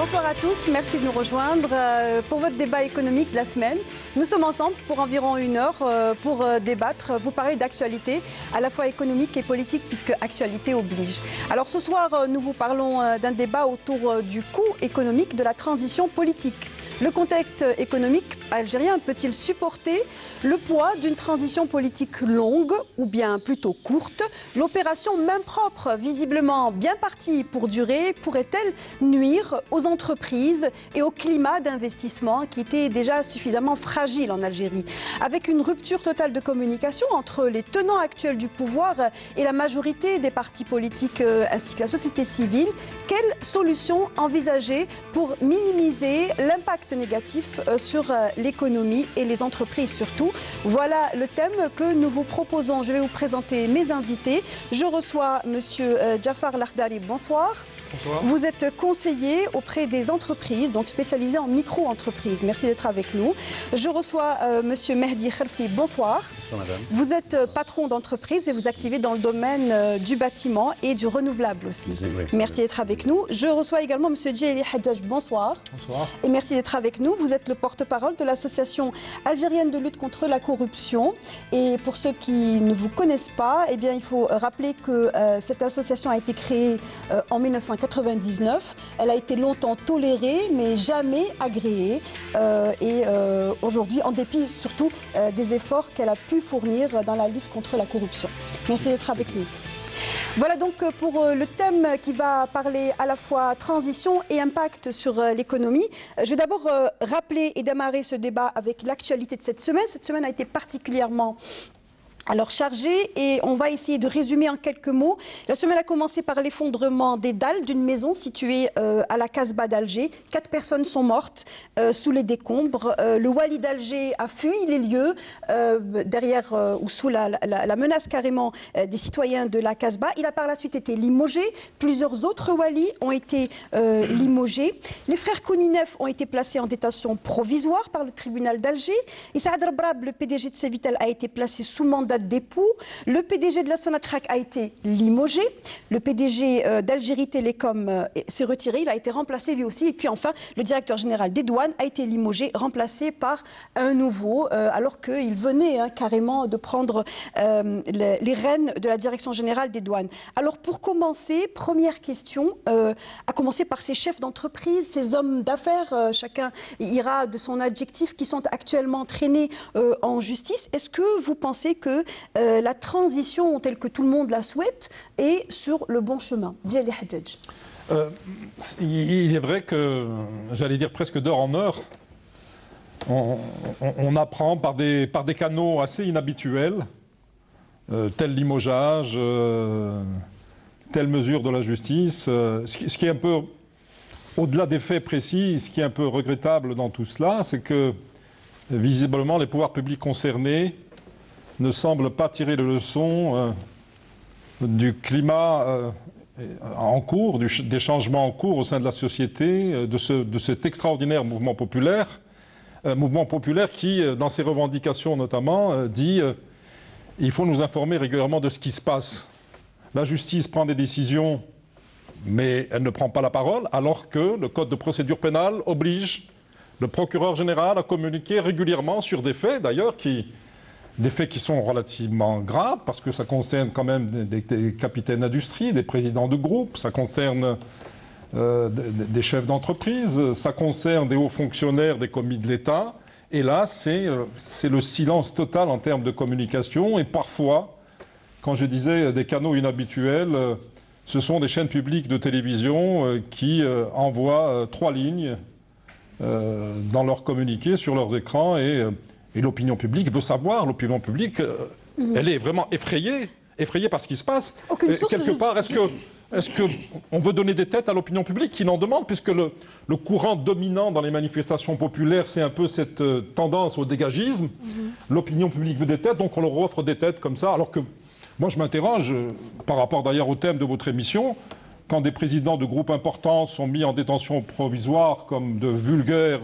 Bonsoir à tous, merci de nous rejoindre pour votre débat économique de la semaine. Nous sommes ensemble pour environ 1 heure pour débattre, vous parler d'actualité, à la fois économique et politique, puisque actualité oblige. Alors ce soir, nous vous parlons d'un débat autour du coût économique de la transition politique. Le contexte économique algérien peut-il supporter le poids d'une transition politique longue ou bien plutôt courte? L'opération main propre, visiblement bien partie pour durer, pourrait-elle nuire aux entreprises et au climat d'investissement qui était déjà suffisamment fragile en Algérie? Avec une rupture totale de communication entre les tenants actuels du pouvoir et la majorité des partis politiques ainsi que la société civile, quelle solution envisager pour minimiser l'impact négatif sur l'économie et les entreprises surtout? Voilà le thème que nous vous proposons. Je vais vous présenter mes invités. Je reçois Monsieur Jafar Lakhdari, bonsoir. Bonsoir. Vous êtes conseiller auprès des entreprises, donc spécialisé en micro-entreprises. Merci d'être avec nous. Je reçois Monsieur Mehdi Khelfi, bonsoir. Bonsoir madame. Vous êtes patron d'entreprise et vous activez dans le domaine du bâtiment et du renouvelable aussi. Oui. Merci d'être avec nous. Je reçois également Monsieur Djeli Hadjaj, bonsoir. Bonsoir. Et merci d'être avec nous. Vous êtes le porte-parole de l'association algérienne de lutte contre la corruption. Et pour ceux qui ne vous connaissent pas, eh bien, il faut rappeler que cette association a été créée en 1999. Elle a été longtemps tolérée, mais jamais agréée. Aujourd'hui, en dépit surtout des efforts qu'elle a pu fournir dans la lutte contre la corruption. Merci d'être avec nous. Voilà donc pour le thème qui va parler à la fois transition et impact sur l'économie. Je vais d'abord rappeler et démarrer ce débat avec l'actualité de cette semaine. Cette semaine a été particulièrement chargée et on va essayer de résumer en quelques mots. La semaine a commencé par l'effondrement des dalles d'une maison située à la Casbah d'Alger. 4 personnes sont mortes sous les décombres. Le wali d'Alger a fui les lieux derrière ou sous la menace carrément des citoyens de la Casbah. Il a par la suite été limogé. Plusieurs autres walis ont été limogés. Les frères Kouninef ont été placés en détention provisoire par le tribunal d'Alger. Et Saad Rabrab, le PDG de Cevitel, a été placé sous mandat d'époux. Le PDG de la Sonatrach a été limogé. Le PDG d'Algérie Télécom s'est retiré. Il a été remplacé lui aussi. Et puis enfin, le directeur général des douanes a été limogé, remplacé par un nouveau, alors qu'il venait carrément de prendre les rênes de la direction générale des douanes. Alors pour commencer, première question, à commencer par ces chefs d'entreprise, ces hommes d'affaires, chacun ira de son adjectif, qui sont actuellement traînés en justice. Est-ce que vous pensez que la transition telle que tout le monde la souhaite est sur le bon chemin? Djeli Hadjaj. Il est vrai que, j'allais dire presque d'heure en heure, on apprend par des canaux assez inhabituels, tel limogeage, telle mesure de la justice. Ce qui est un peu, au-delà des faits précis, ce qui est un peu regrettable dans tout cela, c'est que visiblement les pouvoirs publics concernés ne semblent pas tirer les leçons du climat en cours, des changements en cours au sein de la société, de cet extraordinaire mouvement populaire qui, dans ses revendications notamment, dit il faut nous informer régulièrement de ce qui se passe. La justice prend des décisions, mais elle ne prend pas la parole, alors que le Code de procédure pénale oblige le procureur général à communiquer régulièrement sur des faits, d'ailleurs, des faits qui sont relativement graves, parce que ça concerne quand même des capitaines d'industrie, des présidents de groupe, ça concerne des chefs d'entreprise, ça concerne des hauts fonctionnaires, des commis de l'État. Et là, c'est le silence total en termes de communication. Et parfois, quand je disais des canaux inhabituels, ce sont des chaînes publiques de télévision qui envoient 3 lignes dans leur communiqué sur leurs écrans et l'opinion publique veut savoir, l'opinion publique, elle est vraiment effrayée par ce qui se passe. Quelque part, est-ce qu'on veut donner des têtes à l'opinion publique qui n'en demande, puisque le courant dominant dans les manifestations populaires, c'est un peu cette tendance au dégagisme. L'opinion publique veut des têtes, donc on leur offre des têtes comme ça, alors que moi je m'interroge, par rapport d'ailleurs au thème de votre émission, quand des présidents de groupes importants sont mis en détention provisoire comme de vulgaires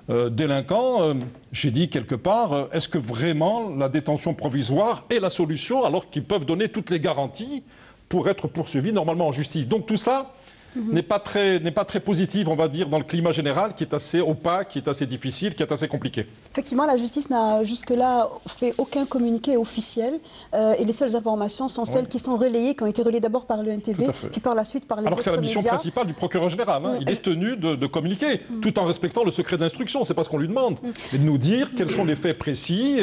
délinquants, j'ai dit quelque part, est-ce que vraiment la détention provisoire est la solution alors qu'ils peuvent donner toutes les garanties pour être poursuivis normalement en justice? Donc tout ça, n'est pas très positive, on va dire, dans le climat général, qui est assez opaque, qui est assez difficile, qui est assez compliqué. Effectivement, la justice n'a jusque-là fait aucun communiqué officiel et les seules informations sont celles qui sont relayées, qui ont été relayées d'abord par l'ENTV, puis par la suite par les autres médias. Alors que c'est la mission principale du procureur général. Hein. Il est tenu de communiquer, tout en respectant le secret d'instruction. C'est pas ce qu'on lui demande. Mais de nous dire quels sont les faits précis.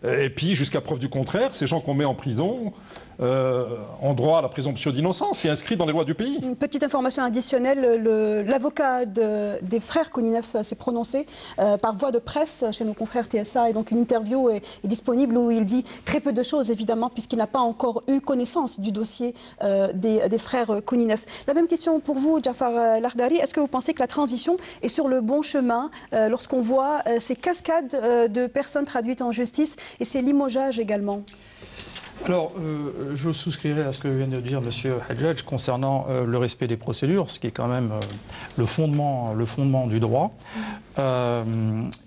Et puis, jusqu'à preuve du contraire, ces gens qu'on met en prison ont droit à la présomption d'innocence. C'est inscrit dans les lois du pays. Une petite information additionnelle, l'avocat des frères Kouninef s'est prononcé par voie de presse chez nos confrères TSA. Et donc une interview est disponible où il dit très peu de choses, évidemment, puisqu'il n'a pas encore eu connaissance du dossier des frères Kouninef. La même question pour vous, Jafar Lardari. Est-ce que vous pensez que la transition est sur le bon chemin lorsqu'on voit ces cascades de personnes traduites en justice et ces limogeages également? Alors, je souscrirai à ce que vient de dire M. Hadjadj concernant le respect des procédures, ce qui est quand même le fondement du droit.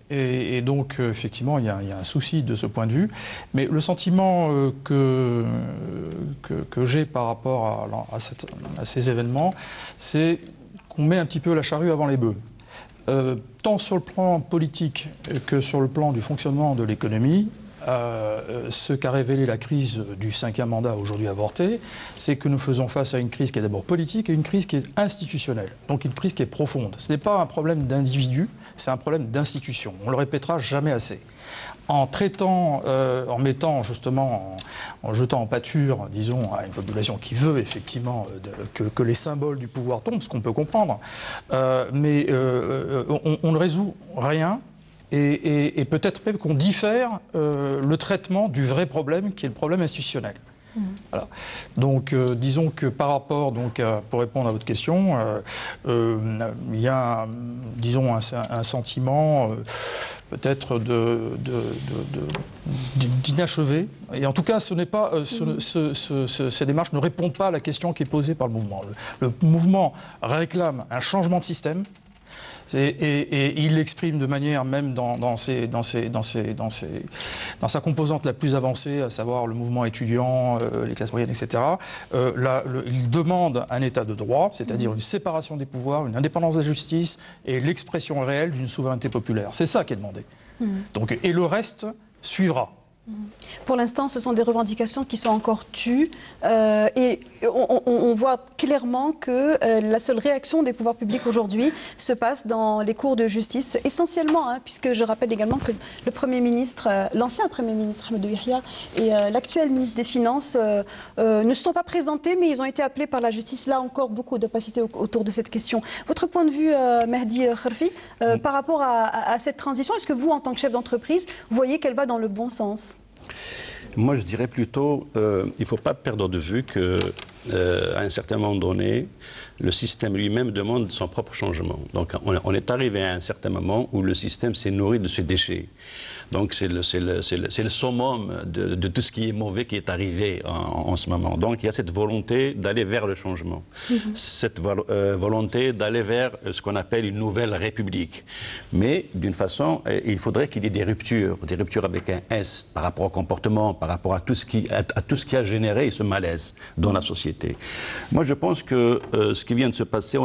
Et donc, effectivement, il y a un souci de ce point de vue. Mais le sentiment que j'ai par rapport à ces événements, c'est qu'on met un petit peu la charrue avant les bœufs. Tant sur le plan politique que sur le plan du fonctionnement de l'économie, ce qu'a révélé la crise du 5e mandat aujourd'hui avorté, c'est que nous faisons face à une crise qui est d'abord politique et une crise qui est institutionnelle, donc une crise qui est profonde. Ce n'est pas un problème d'individu, c'est un problème d'institution. On le répétera jamais assez. En traitant, en mettant justement, en jetant en pâture, disons, à une population qui veut effectivement que les symboles du pouvoir tombent, ce qu'on peut comprendre, mais on ne résout rien. Et peut-être même qu'on diffère le traitement du vrai problème, qui est le problème institutionnel. Voilà. Donc, disons que par rapport, donc, pour répondre à votre question, il y a, disons, un sentiment peut-être d'inachevé. Et en tout cas, ce n'est pas, ces démarches ne répondent pas à la question qui est posée par le mouvement. Le mouvement réclame un changement de système. Et il l'exprime de manière même dans sa composante la plus avancée, à savoir le mouvement étudiant, les classes moyennes, etc. Il demande un état de droit, c'est-à-dire une séparation des pouvoirs, une indépendance de la justice et l'expression réelle d'une souveraineté populaire. C'est ça qui est demandé. Donc, et le reste suivra. Pour l'instant, ce sont des revendications qui sont encore tues et on voit clairement que la seule réaction des pouvoirs publics aujourd'hui se passe dans les cours de justice, essentiellement, puisque je rappelle également que le Premier ministre, l'ancien Premier ministre Ahmadou Yahya et l'actuel ministre des Finances ne se sont pas présentés, mais ils ont été appelés par la justice. Là encore, beaucoup d'opacité autour de cette question. Votre point de vue, Mehdi Kharfi, par rapport à cette transition, est-ce que vous, en tant que chef d'entreprise, voyez qu'elle va dans le bon sens ? Moi, je dirais plutôt, il ne faut pas perdre de vue qu'à un certain moment donné, le système lui-même demande son propre changement. Donc, on est arrivé à un certain moment où le système s'est nourri de ses déchets. Donc, c'est le summum de tout ce qui est mauvais qui est arrivé en ce moment. Donc, il y a cette volonté d'aller vers le changement. Cette volonté d'aller vers ce qu'on appelle une nouvelle république. Mais, d'une façon, il faudrait qu'il y ait des ruptures avec un S, par rapport au comportement, par rapport à tout ce qui a généré ce malaise dans la société. Moi, je pense que ce qui vient de se passer,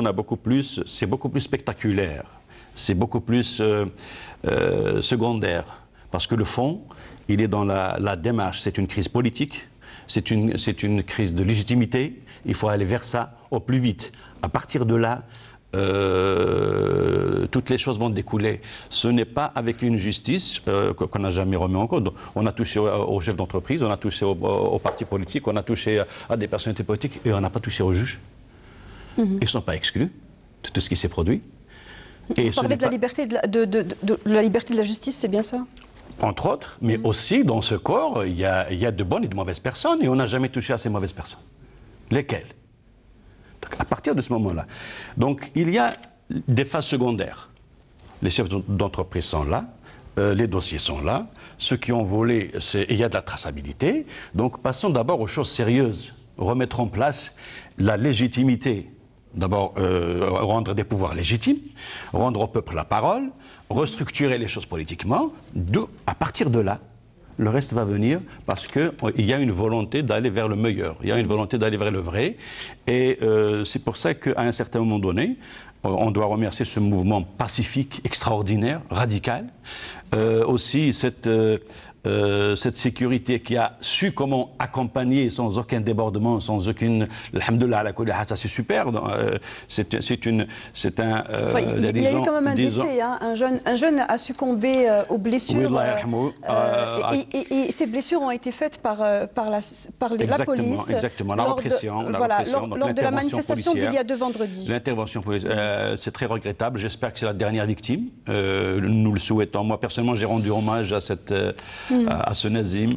c'est beaucoup plus spectaculaire, c'est beaucoup plus secondaire. Parce que le fond, il est dans la démarche. C'est une crise politique, c'est une crise de légitimité. Il faut aller vers ça au plus vite. À partir de là, toutes les choses vont découler. Ce n'est pas avec une justice qu'on n'a jamais remis en cause. On a touché aux chefs d'entreprise, on a touché aux partis politiques, on a touché à des personnalités politiques et on n'a pas touché aux juges. Ils ne sont pas exclus de tout ce qui s'est produit. Vous parlez de la liberté de la justice, c'est bien ça ? Entre autres, mais aussi dans ce corps, il y a de bonnes et de mauvaises personnes et on n'a jamais touché à ces mauvaises personnes. Lesquelles ? Donc, à partir de ce moment-là. Donc, il y a des phases secondaires. Les chefs d'entreprise sont là, les dossiers sont là, ceux qui ont volé, il y a de la traçabilité. Donc, passons d'abord aux choses sérieuses. Remettre en place la légitimité. D'abord, rendre des pouvoirs légitimes, rendre au peuple la parole, restructurer les choses politiquement. À partir de là, Le reste va venir parce qu'il y a une volonté d'aller vers le meilleur, il y a une volonté d'aller vers le vrai. Et c'est pour ça qu'à un certain moment donné, on doit remercier ce mouvement pacifique, extraordinaire, radical. Aussi cette sécurité qui a su comment accompagner sans aucun débordement, sans aucune... Alhamdoulilah, ça c'est super. C'est un... il y a eu quand même un décès. Hein. Un jeune a succombé aux blessures. Et ces blessures ont été faites par la police. Exactement, la répression. Lors de la manifestation d'il y a 2 vendredis. L'intervention policière, c'est très regrettable. J'espère que c'est la dernière victime. Nous le souhaitons. Moi, personnellement, j'ai rendu hommage à ce Nazim,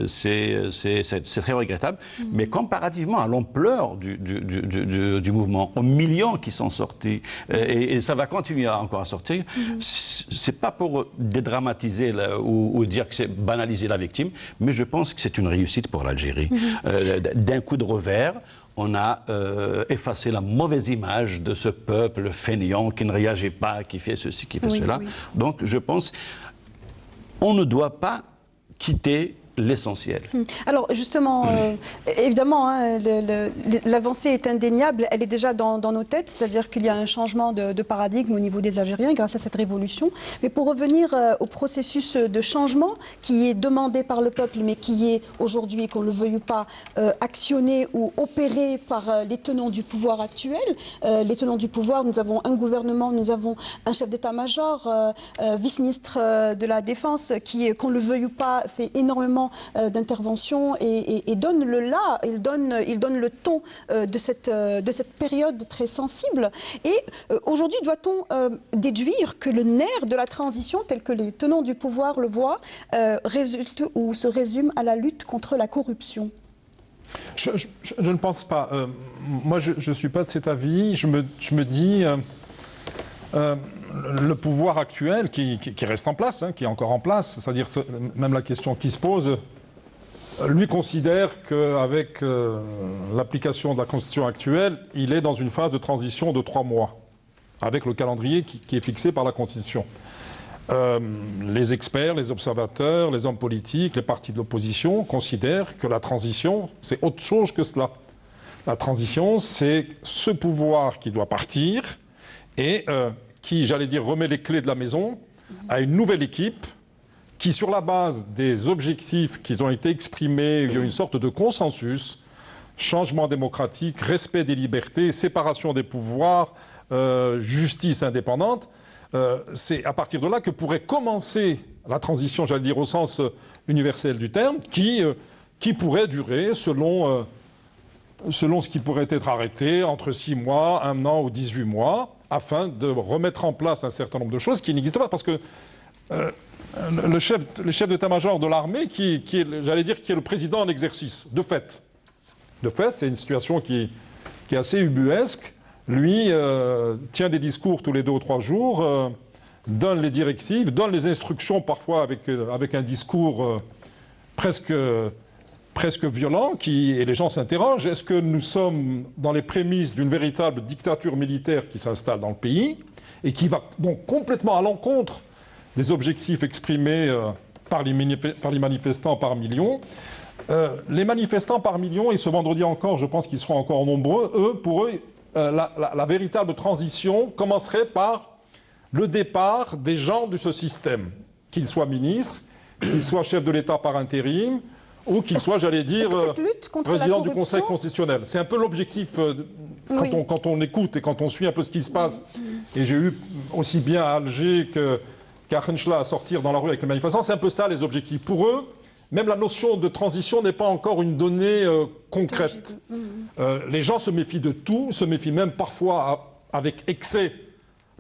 c'est très regrettable. Mais comparativement à l'ampleur du mouvement, aux millions qui sont sortis, et ça va continuer encore à sortir, c'est pas pour dédramatiser ou dire que c'est banaliser la victime, mais je pense que c'est une réussite pour l'Algérie. D'un coup de revers, on a effacé la mauvaise image de ce peuple fainéant qui ne réagit pas, qui fait ceci, qui fait cela. Donc je pense on ne doit pas quitter l'essentiel. Alors justement, évidemment, hein, l'avancée est indéniable, elle est déjà dans nos têtes, c'est-à-dire qu'il y a un changement de paradigme au niveau des Algériens grâce à cette révolution. Mais pour revenir au processus de changement qui est demandé par le peuple, mais qui est aujourd'hui, qu'on ne le veuille pas, actionné ou opéré par les tenants du pouvoir actuel. Les tenants du pouvoir, nous avons un gouvernement, nous avons un chef d'état-major, vice-ministre de la Défense, qui, qu'on ne le veuille pas, fait énormément d'intervention et donne le là, il donne le ton de cette période très sensible. Et aujourd'hui, doit-on déduire que le nerf de la transition, tel que les tenants du pouvoir le voient, résulte ou se résume à la lutte contre la corruption? Je ne pense pas. Moi, je ne suis pas de cet avis. Je me dis... le pouvoir actuel qui reste en place, hein, qui est encore en place, c'est-à-dire même la question qui se pose, lui considère qu'avec l'application de la Constitution actuelle, il est dans une phase de transition de 3 mois, avec le calendrier qui est fixé par la Constitution. Les experts, les observateurs, les hommes politiques, les partis de l'opposition considèrent que la transition, c'est autre chose que cela. La transition, c'est ce pouvoir qui doit partir et qui, j'allais dire, remet les clés de la maison à une nouvelle équipe qui, sur la base des objectifs qui ont été exprimés, il y a une sorte de consensus, changement démocratique, respect des libertés, séparation des pouvoirs, justice indépendante, c'est à partir de là que pourrait commencer la transition, j'allais dire, au sens universel du terme, qui pourrait durer selon ce qui pourrait être arrêté entre 6 mois, 1 an ou 18 mois, afin de remettre en place un certain nombre de choses qui n'existent pas. Parce que le chef d'état-major de l'armée, qui est, j'allais dire, qui est le président en exercice, de fait, c'est une situation qui est assez ubuesque. Lui tient des discours tous les 2 ou 3 jours, donne les directives, donne les instructions, parfois avec un discours presque violent, et les gens s'interrogent, est-ce que nous sommes dans les prémices d'une véritable dictature militaire qui s'installe dans le pays et qui va donc complètement à l'encontre des objectifs exprimés par les manifestants par millions. Les manifestants par millions, et ce vendredi encore, je pense qu'ils seront encore nombreux, pour eux, la véritable transition commencerait par le départ des gens de ce système, qu'ils soient ministres, qu'ils soient chefs de l'État par intérim, ou qu'il soit, j'allais dire, président du Conseil constitutionnel. C'est un peu l'objectif quand on écoute et quand on suit un peu ce qui se passe. Et j'ai eu aussi bien à Alger qu'à Khenchela à sortir dans la rue avec les manifestants. C'est un peu ça les objectifs. Pour eux, même la notion de transition n'est pas encore une donnée concrète. Les gens se méfient de tout, se méfient même parfois avec excès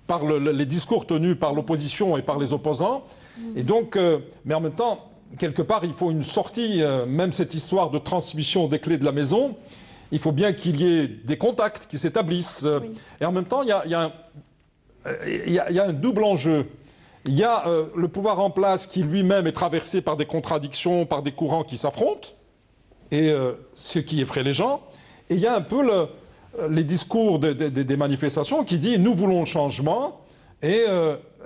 par les discours tenus par l'opposition et par les opposants. Et donc, mais en même temps, quelque part, il faut une sortie, même cette histoire de transmission des clés de la maison, il faut bien qu'il y ait des contacts qui s'établissent. Et en même temps, il y a un double enjeu. Il y a le pouvoir en place qui lui-même est traversé par des contradictions, par des courants qui s'affrontent, et ce qui effraie les gens. Et il y a un peu les discours des manifestations qui disent « nous voulons le changement ». Et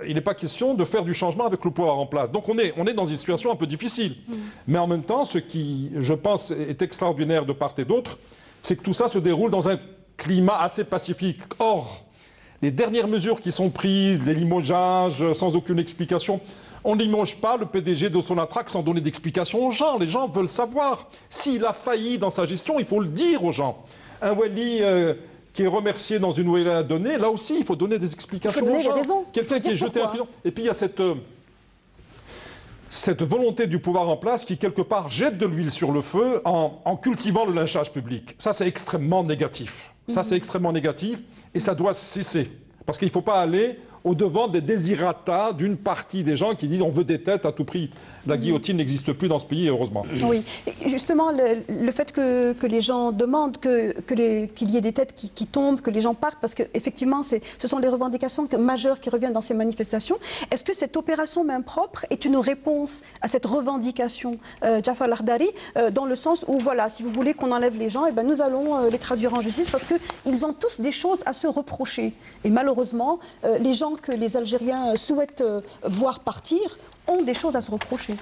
il n'est pas question de faire du changement avec le pouvoir en place. Donc on est dans une situation un peu difficile. Mais en même temps, ce qui, je pense, est extraordinaire de part et d'autre, c'est que tout ça se déroule dans un climat assez pacifique. Or, les dernières mesures qui sont prises, les limogeages sans aucune explication, on ne limoge pas le PDG de Sonatrach sans donner d'explication aux gens. Les gens veulent savoir. S'il a failli dans sa gestion, il faut le dire aux gens. Un Wali qui est remercié dans une wilaya donnée, là aussi, il faut donner des explications aux gens. Il faut donner les raisons. Quelqu'un qui est jeté en prison. Et puis il y a cette volonté du pouvoir en place qui, quelque part, jette de l'huile sur le feu en cultivant le lynchage public. Ça, c'est extrêmement négatif. Ça, c'est extrêmement négatif et ça doit cesser. Parce qu'il ne faut pas aller au-devant des désirata d'une partie des gens qui disent on veut des têtes à tout prix. La guillotine n'existe plus dans ce pays, heureusement. Oui, et justement, le fait que les gens demandent qu'il y ait des têtes qui tombent, que les gens partent, parce qu'effectivement, ce sont les revendications majeures qui reviennent dans ces manifestations. Est-ce que cette opération main propre est une réponse à cette revendication, Jafar Lardari, dans le sens où, voilà, si vous voulez qu'on enlève les gens, eh ben, nous allons les traduire en justice, parce qu'ils ont tous des choses à se reprocher. Et malheureusement, les gens que les Algériens souhaitent voir partir ont des choses à se reprocher.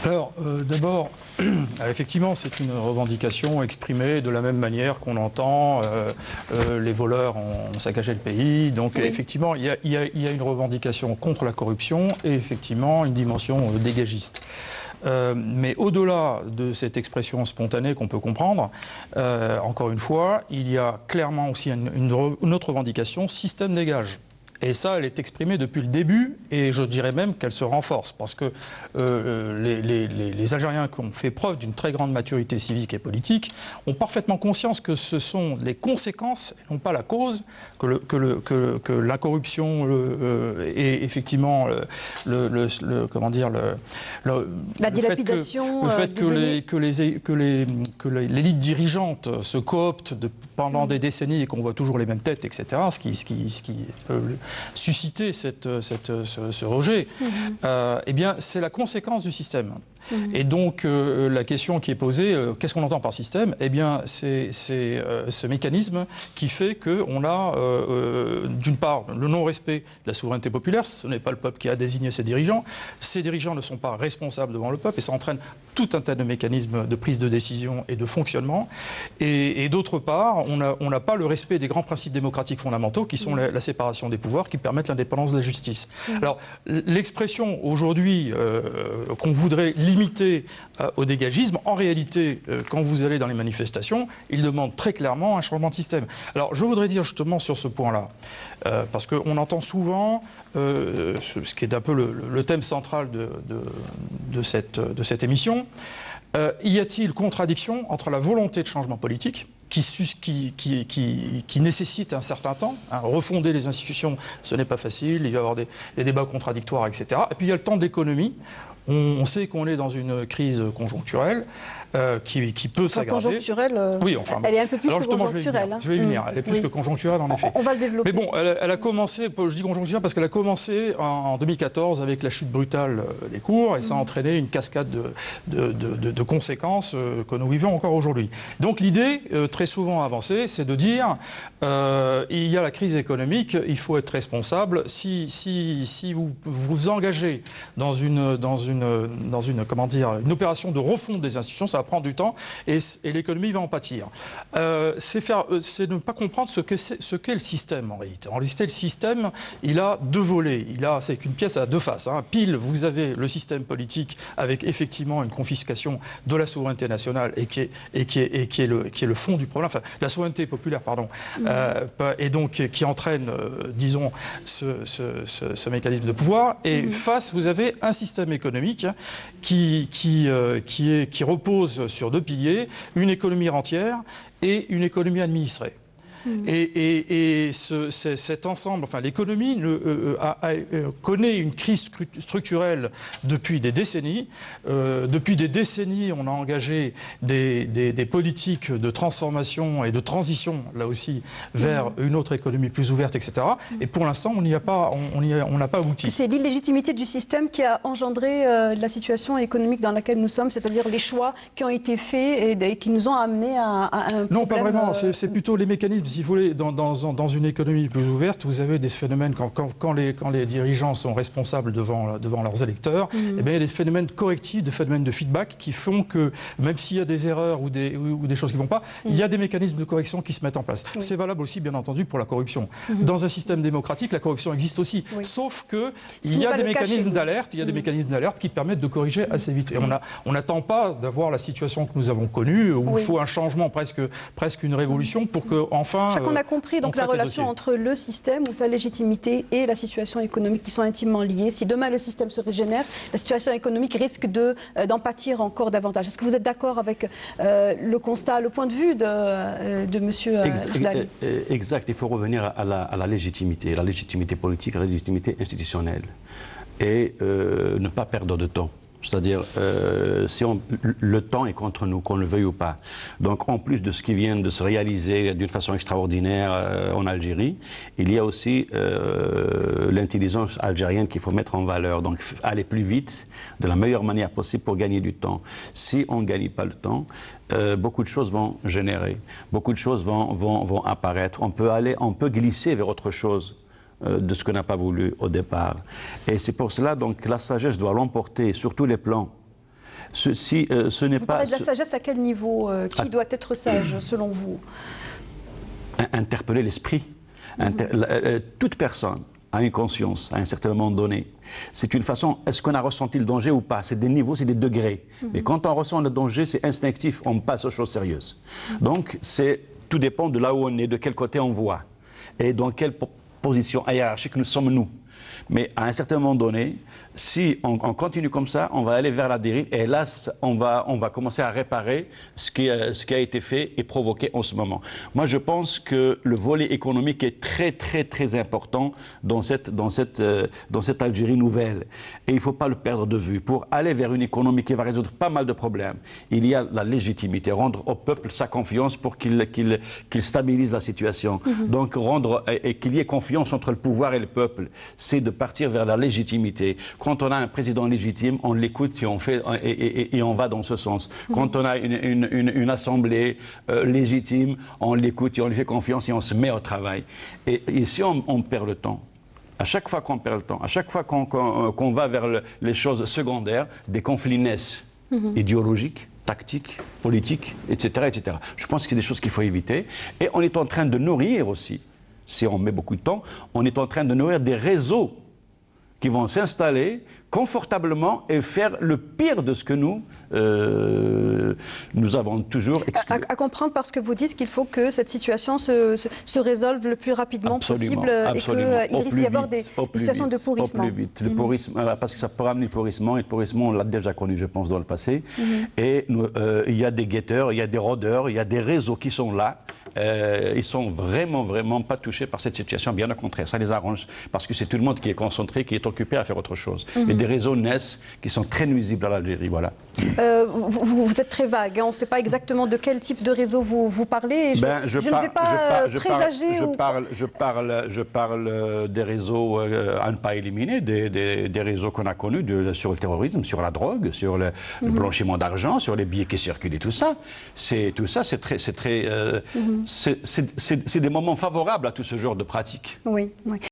Alors, d'abord, effectivement, c'est une revendication exprimée de la même manière qu'on entend les voleurs ont saccagé le pays. Donc, oui. Effectivement, il y a une revendication contre la corruption et effectivement une dimension dégagiste. Mais au-delà de cette expression spontanée qu'on peut comprendre, encore une fois, il y a clairement aussi une autre revendication, système des gages. Et ça, elle est exprimée depuis le début, et je dirais même qu'elle se renforce, parce que les Algériens qui ont fait preuve d'une très grande maturité civique et politique ont parfaitement conscience que ce sont les conséquences, et non pas la cause, que la corruption et effectivement la dilapidation, le fait que l'élite dirigeante se coopte pendant des décennies et qu'on voit toujours les mêmes têtes, etc., ce qui peut susciter ce rejet, eh bien, c'est la conséquence du système. Et donc, la question qui est posée, qu'est-ce qu'on entend par système? Eh bien, c'est ce mécanisme qui fait qu'on a, d'une part, le non-respect de la souveraineté populaire. Ce n'est pas le peuple qui a désigné ses dirigeants. Ces dirigeants ne sont pas responsables devant le peuple et ça entraîne tout un tas de mécanismes de prise de décision et de fonctionnement. Et d'autre part, on n'a pas le respect des grands principes démocratiques fondamentaux qui sont la séparation des pouvoirs, qui permettent l'indépendance de la justice. Alors, l'expression aujourd'hui qu'on voudrait limiter au dégagisme, en réalité, quand vous allez dans les manifestations, ils demandent très clairement un changement de système. Alors, je voudrais dire justement sur ce point-là, parce qu'on entend souvent, ce qui est un peu le thème central de cette émission, y a-t-il contradiction entre la volonté de changement politique qui nécessite un certain temps, hein, refonder les institutions, ce n'est pas facile, il va y avoir des débats contradictoires, etc. Et puis il y a le temps d'économie. On sait qu'on est dans une crise conjoncturelle qui peut s'aggraver. Conjoncturelle, oui, enfin, elle est un peu plus que conjoncturelle. Je vais y venir. Elle est plus que conjoncturelle, en effet. On va le développer. Mais bon, elle a commencé, je dis conjoncturelle parce qu'elle a commencé en 2014 avec la chute brutale des cours et ça a entraîné une cascade de conséquences que nous vivons encore aujourd'hui. Donc l'idée, très souvent avancée, c'est de dire il y a la crise économique, il faut être responsable. Si vous vous engagez dans une opération de refonte des institutions, ça va prendre du temps et l'économie va en pâtir. C'est ne pas comprendre ce qu'est le système en réalité. En réalité, le système, il a deux volets. C'est une pièce à deux faces. Hein. Pile, vous avez le système politique avec effectivement une confiscation de la souveraineté nationale et qui est le fond du problème. Enfin, la souveraineté populaire, pardon. Et donc qui entraîne, disons, ce mécanisme de pouvoir. Et face, vous avez un système économique qui repose sur deux piliers, une économie rentière et une économie administrée. Et cet ensemble, enfin l'économie connaît une crise structurelle depuis des décennies. Depuis des décennies, on a engagé des politiques de transformation et de transition, là aussi, vers une autre économie plus ouverte, etc. Et pour l'instant, on n'a pas abouti. C'est l'illégitimité du système qui a engendré la situation économique dans laquelle nous sommes, c'est-à-dire les choix qui ont été faits et qui nous ont amenés à un problème... Non, pas vraiment. C'est plutôt les mécanismes si vous voulez, dans une économie plus ouverte, vous avez des phénomènes, quand les dirigeants sont responsables devant leurs électeurs, eh bien, il y a des phénomènes correctifs, des phénomènes de feedback qui font que, même s'il y a des erreurs ou des choses qui ne vont pas, il y a des mécanismes de correction qui se mettent en place. Oui. C'est valable aussi, bien entendu, pour la corruption. Dans un système démocratique, la corruption existe aussi. Oui. Sauf qu'il y a des mécanismes d'alerte, des mécanismes d'alerte qui permettent de corriger assez vite. Et on n'attend pas d'avoir la situation que nous avons connue, où il faut un changement, presque une révolution, pour que enfin. Chacun a compris donc la relation entre le système ou sa légitimité et la situation économique qui sont intimement liées. Si demain le système se régénère, la situation économique risque d'en pâtir encore davantage. Est-ce que vous êtes d'accord avec le constat, le point de vue de M. Jilani? Exact. Il faut revenir à la légitimité politique, à la légitimité institutionnelle, et ne pas perdre de temps. C'est-à-dire, le temps est contre nous, qu'on le veuille ou pas. Donc, en plus de ce qui vient de se réaliser d'une façon extraordinaire en Algérie, il y a aussi l'intelligence algérienne qu'il faut mettre en valeur. Donc, aller plus vite, de la meilleure manière possible pour gagner du temps. Si on ne gagne pas le temps, beaucoup de choses vont générer, beaucoup de choses vont apparaître. On peut glisser vers autre chose de ce qu'on n'a pas voulu au départ. Et c'est pour cela donc que la sagesse doit l'emporter sur tous les plans. Vous parlez de la sagesse à quel niveau? Qui doit être sage selon vous? Interpeller l'esprit. Toute personne a une conscience à un certain moment donné. C'est une façon, est-ce qu'on a ressenti le danger ou pas? C'est des niveaux, c'est des degrés. Mais quand on ressent le danger, c'est instinctif, on passe aux choses sérieuses. Donc tout dépend de là où on est, de quel côté on voit. Et dans quelle position hiérarchique nous sommes nous. Mais à un certain moment donné, si on continue comme ça, on va aller vers la dérive, et là, on va commencer à réparer ce qui a été fait et provoqué en ce moment. Moi, je pense que le volet économique est très, très, très important dans cette Algérie nouvelle. Et il ne faut pas le perdre de vue. Pour aller vers une économie qui va résoudre pas mal de problèmes, il y a la légitimité, rendre au peuple sa confiance pour qu'il stabilise la situation. Donc, et qu'il y ait confiance entre le pouvoir et le peuple, c'est de partir vers la légitimité. Quand on a un président légitime, on l'écoute et on va dans ce sens. Quand on a une assemblée légitime, on l'écoute et on lui fait confiance et on se met au travail. Et si on perd le temps, à chaque fois qu'on perd le temps, à chaque fois qu'on va vers les choses secondaires, des conflits naissent, idéologiques, tactiques, politiques, etc., etc. Je pense que c'est des choses qu'il faut éviter. Et on est en train de nourrir aussi, si on met beaucoup de temps, on est en train de nourrir des réseaux qui vont s'installer confortablement et faire le pire de ce que nous avons toujours exclu. À comprendre parce que vous dites qu'il faut que cette situation se résolve le plus rapidement possible et qu'il risque d'y avoir des situations de pourrissement. Au plus vite. Le pourrissement, parce que ça peut ramener le pourrissement, et le pourrissement, on l'a déjà connu, je pense, dans le passé. Et il y a des guetteurs, il y a des rôdeurs, il y a des réseaux qui sont là. Ils sont vraiment pas touchés par cette situation, bien au contraire, ça les arrange, parce que c'est tout le monde qui est concentré, qui est occupé à faire autre chose. Et des réseaux naissent qui sont très nuisibles à l'Algérie, voilà. Vous êtes très vague, hein. On ne sait pas exactement de quel type de réseau vous parlez. Je ne vais pas présager. Je parle des réseaux à ne pas éliminer, des réseaux qu'on a connus sur le terrorisme, sur la drogue, sur le blanchiment d'argent, sur les billets qui circulent et tout ça. C'est des moments favorables à tout ce genre de pratiques. Oui.